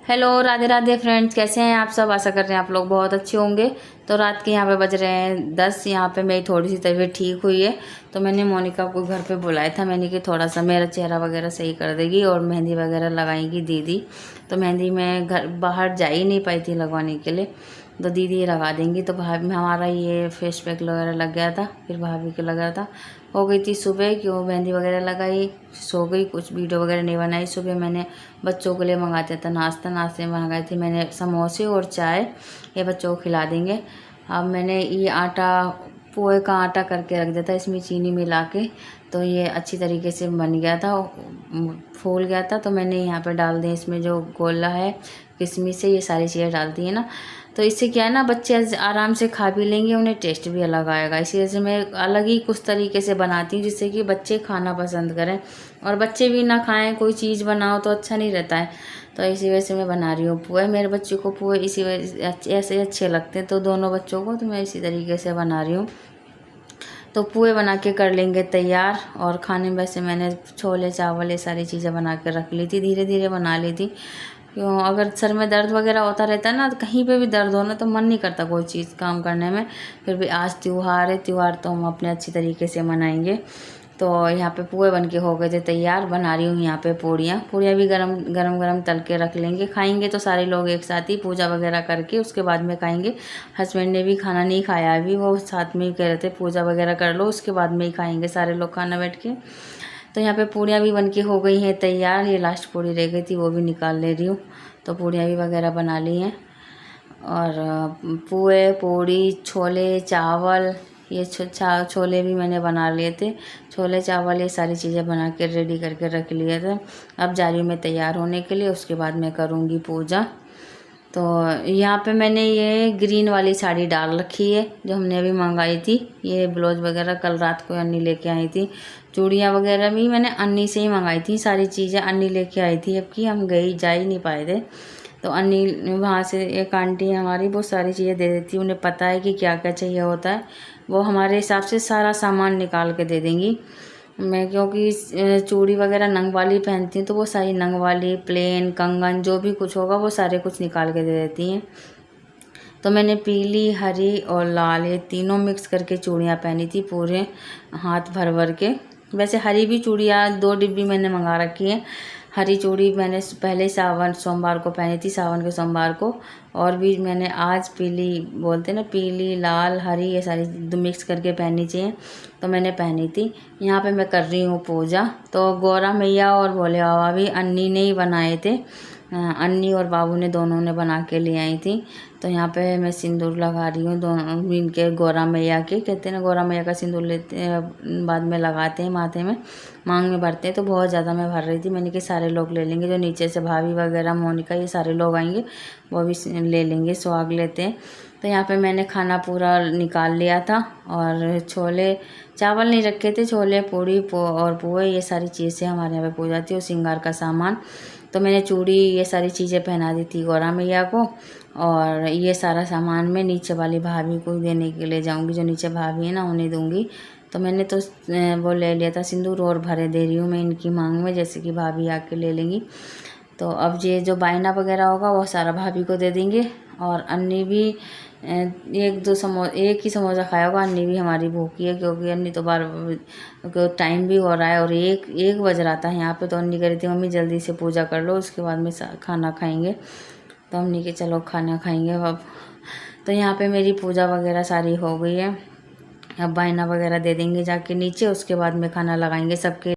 Hello, Radhe Radhe friends, कैसे हैं आप सब। आशा कर रहे हैं आप लोग बहुत अच्छे होंगे। तो रात के यहाँ पे बज रहे हैं 10। यहाँ पे मेरी थोड़ी सी तबीयत ठीक हुई है, तो मैंने मोनिका को घर पे बुलाया था। मैंने कि थोड़ा सा मेरा चेहरा वगैरह सही कर देगी और मेहंदी वगैरह लगाएंगी दीदी। तो मेहंदी मैं घर बाहर जा ही नहीं पाई थी लगवाने के लिए, तो दीदी ये लगा देंगी। तो भाभी हमारा ये फेस पैक वगैरह लग गया था, फिर भाभी के लगा था। हो गई थी सुबह कि वो मेहंदी वगैरह लगाई, सो गई। कुछ वीडियो वगैरह नहीं बनाई। सुबह मैंने बच्चों के लिए मंगाते था नाश्ते में मंगाई थी मैंने समोसे और चाय, ये बच्चों को खिला देंगे। अब मैंने ये आटा पोहे का आटा करके रख दिया था, इसमें चीनी मिला के, तो ये अच्छी तरीके से बन गया था, फूल गया था। तो मैंने यहाँ पे डाल दिए इसमें जो गोला है, किशमिश से, ये सारी चीज़ें डालती है ना। तो इससे क्या है ना, बच्चे आराम से खा भी लेंगे, उन्हें टेस्ट भी अलग आएगा। इसी वजह से मैं अलग ही कुछ तरीके से बनाती हूँ जिससे कि बच्चे खाना पसंद करें, और बच्चे भी ना खाएं कोई चीज़ बनाओ तो अच्छा नहीं रहता है। तो इसी वजह से मैं बना रही हूँ पोहे। मेरे बच्चे को पोहे इसी वजह ऐसे अच्छे लगते हैं, तो दोनों बच्चों को तो मैं इसी तरीके से बना रही हूँ। तो पोहे बना के कर लेंगे तैयार। और खाने में वैसे मैंने छोले चावल ये सारी चीज़ें बना के रख ली थी, धीरे धीरे बना ली थी। क्यों, अगर सर में दर्द वगैरह होता रहता है ना, तो कहीं पे भी दर्द हो ना, तो मन नहीं करता कोई चीज़ काम करने में। फिर भी आज त्यौहार है, त्यौहार तो हम अपने अच्छी तरीके से मनाएंगे। तो यहाँ पे पोहे बन के हो गए थे तैयार। बना रही हूँ यहाँ पे पूड़ियाँ भी गरम गरम तल के रख लेंगे। खाएंगे तो सारे लोग एक साथ ही, पूजा वगैरह करके उसके बाद में खाएंगे। हस्बैंड ने भी खाना नहीं खाया अभी, वो साथ में ही कह रहे थे पूजा वगैरह कर लो उसके बाद में ही खाएंगे सारे लोग खाना बैठ के। तो यहाँ पे पूड़ियाँ भी बनके हो गई हैं तैयार। ये लास्ट पूड़ी रह गई थी, वो भी निकाल ले रही हूँ। तो पूड़ियाँ भी वगैरह बना ली हैं। और पोहे, पूड़ी, छोले चावल, ये छोले भी मैंने बना लिए थे। छोले चावल ये सारी चीज़ें बना के रेडी करके रख लिए थे। अब जा रही हूँ मैं तैयार होने के लिए, उसके बाद मैं करूँगी पूजा। तो यहाँ पे मैंने ये ग्रीन वाली साड़ी डाल रखी है जो हमने अभी मंगाई थी। ये ब्लाउज वगैरह कल रात को अन्नी लेके आई थी। चूड़ियाँ वगैरह भी मैंने अन्नी से ही मंगाई थी, सारी चीज़ें अन्नी लेके आई थी। अब कि हम जा ही नहीं पाए थे, तो अन्नी वहाँ से एक आंटी है हमारी, वो सारी चीज़ें दे देती है। उन्हें पता है कि क्या क्या चाहिए होता है, वो हमारे हिसाब से सारा सामान निकाल के दे देंगी। मैं क्योंकि चूड़ी वगैरह नंग वाली पहनती हूँ, तो वो सारी नंग वाली, प्लेन, कंगन, जो भी कुछ होगा वो सारे कुछ निकाल के दे देती हैं। तो मैंने पीली, हरी और लाल ये तीनों मिक्स करके चूड़ियाँ पहनी थी, पूरे हाथ भर भर के। वैसे हरी भी चूड़ियाँ 2 डिब्बी मैंने मंगा रखी हैं। हरी चूड़ी मैंने पहले सोमवार को पहनी थी, सावन के सोमवार को। और भी मैंने आज पीली, बोलते ना, पीली, लाल, हरी, ये सारी मिक्स करके पहननी चाहिए, तो मैंने पहनी थी। यहाँ पे मैं कर रही हूँ पूजा। तो गौरा मैया और भोले बाबा भी अन्नी ने ही बनाए थे। अन्नी और बाबू ने, दोनों ने बना के ले आई थी। तो यहाँ पे मैं सिंदूर लगा रही हूँ दोनों इनके, गौरा मैया के, कहते हैं ना गौरा मैया का सिंदूर लेते हैं, बाद में लगाते हैं माथे में, मांग में भरते हैं। तो बहुत ज़्यादा मैं भर रही थी, मैंने कि सारे लोग ले लेंगे, जो नीचे से भाभी वगैरह, मोनिका, ये सारे लोग आएंगे, वो भी ले लेंगे, सुहाग लेते हैं। तो यहाँ पे मैंने खाना पूरा निकाल लिया था। और छोले चावल नहीं रखे थे, छोले, पूड़ी और पोहे, ये सारी चीज़ें हमारे यहाँ पे पूजा थी, और श्रृंगार का सामान। तो मैंने चूड़ी ये सारी चीज़ें पहना दी थी गौरा मैया को। और ये सारा सामान मैं नीचे वाली भाभी को देने के लिए जाऊंगी, जो नीचे भाभी है ना, उन्हें दूंगी। तो मैंने तो वो ले लिया था सिंदूर, और भरे दे रही हूँ मैं इनकी मांग में, जैसे कि भाभी आके ले लेंगी। तो अब ये जो बायना वगैरह होगा वो सारा भाभी को दे देंगे। और अन्नी भी एक ही समोसा खाया होगा। अन्नी भी हमारी भूखी है, क्योंकि अन्नी तो टाइम भी हो रहा है, और एक बज रहा था यहाँ पे। तो अन्नी कह रही थी मम्मी जल्दी से पूजा कर लो, उसके बाद में खाना खाएंगे। तो हमने कि चलो खाना खाएंगे अब। तो यहाँ पे मेरी पूजा वगैरह सारी हो गई है। अब बायना वगैरह दे देंगे जाके नीचे, उसके बाद में खाना लगाएंगे सबके।